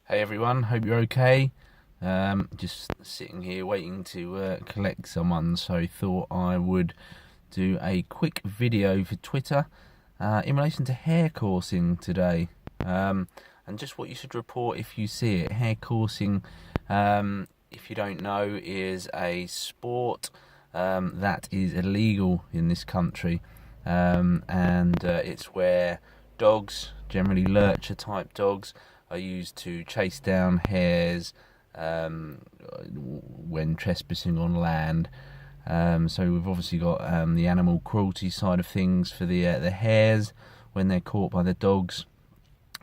Hey everyone, hope you're okay. Just sitting here waiting to collect someone, so thought I would do a quick video for Twitter in relation to hair coursing today, and just what you should report if you see it. Hair coursing, if you don't know, is a sport that is illegal in this country, and it's where dogs, generally lurcher type dogs, are used to chase down hares when trespassing on land. So we've obviously got the animal cruelty side of things for the hares when they're caught by the dogs.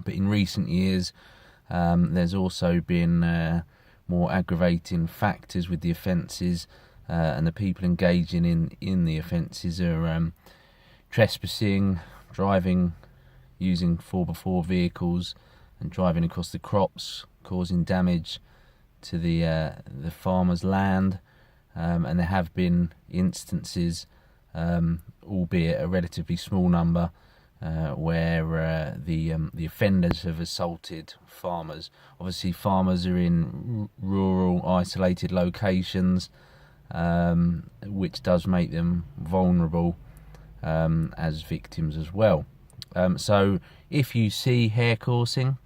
But in recent years, there's also been more aggravating factors with the offences, and the people engaging in the offences are trespassing, driving using 4x4 vehicles, and driving across the crops, causing damage to the farmer's land. And there have been instances, albeit a relatively small number, where the offenders have assaulted farmers. Obviously, farmers are in rural, isolated locations, which does make them vulnerable as victims as well. So if you see hair coursing,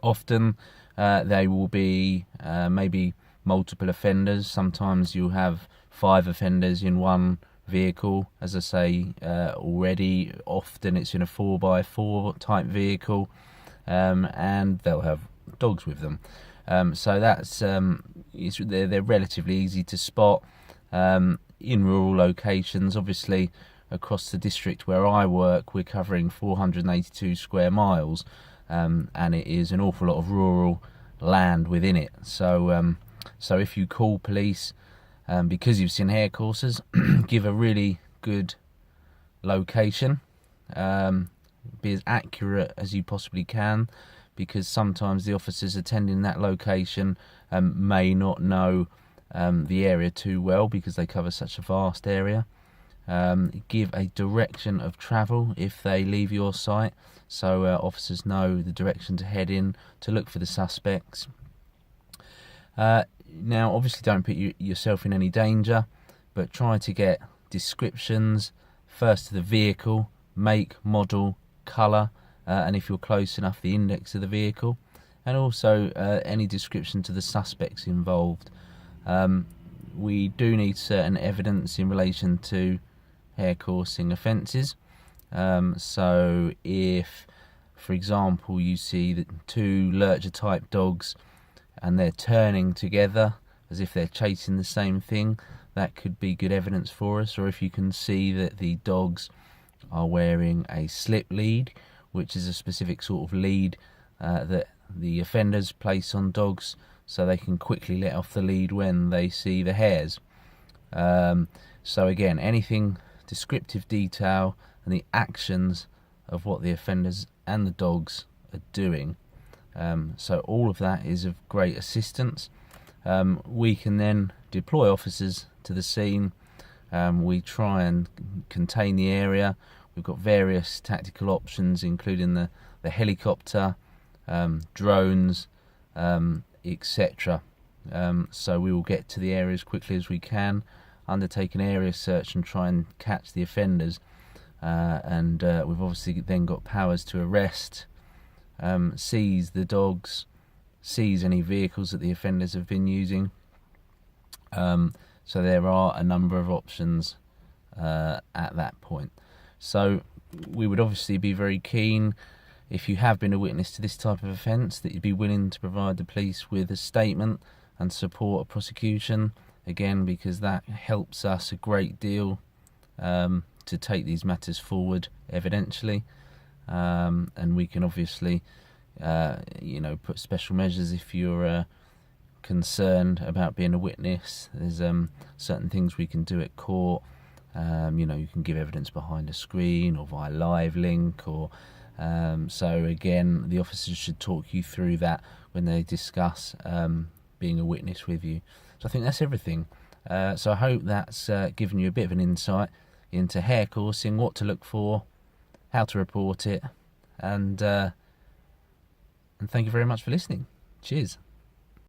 often they will be maybe multiple offenders. Sometimes you'll have 5 offenders in one vehicle. As I say already, often it's in a 4x4 type vehicle, and they'll have dogs with them. So that's they're relatively easy to spot in rural locations. Obviously, across the district where I work, we're covering 482 square miles, and it is an awful lot of rural land within it. So if you call police because you've seen hair coursers, give a really good location. Be as accurate as you possibly can, because sometimes the officers attending that location may not know the area too well, because they cover such a vast area. Give a direction of travel if they leave your site, so officers know the direction to head in to look for the suspects. Now, obviously, don't put yourself in any danger, but try to get descriptions first of the vehicle, make, model, colour, and if you're close enough, the index of the vehicle, and also any description to the suspects involved. We do need certain evidence in relation to hair coursing offences. So if, for example, you see that 2 lurcher type dogs and they're turning together as if they're chasing the same thing, that could be good evidence for us. Or if you can see that the dogs are wearing a slip lead, which is a specific sort of lead that the offenders place on dogs so they can quickly let off the lead when they see the hares. So again, anything descriptive detail and the actions of what the offenders and the dogs are doing. So all of that is of great assistance. We can then deploy officers to the scene. We try and contain the area. We've got various tactical options, including the helicopter, drones, etc. So we will get to the area as quickly as we can, undertake an area search and try and catch the offenders. And we've obviously then got powers to arrest, seize the dogs, seize any vehicles that the offenders have been using. So there are a number of options at that point. So we would obviously be very keen, if you have been a witness to this type of offence, that you'd be willing to provide the police with a statement and support a prosecution, again, because that helps us a great deal to take these matters forward evidentially. And we can obviously put special measures if you're concerned about being a witness. There's certain things we can do at court. You can give evidence behind a screen or via live link, or so again, the officers should talk you through that when they discuss being a witness with you. So I think that's everything. So I hope that's given you a bit of an insight into hair coursing, what to look for, how to report it, and and thank you very much for listening. Cheers.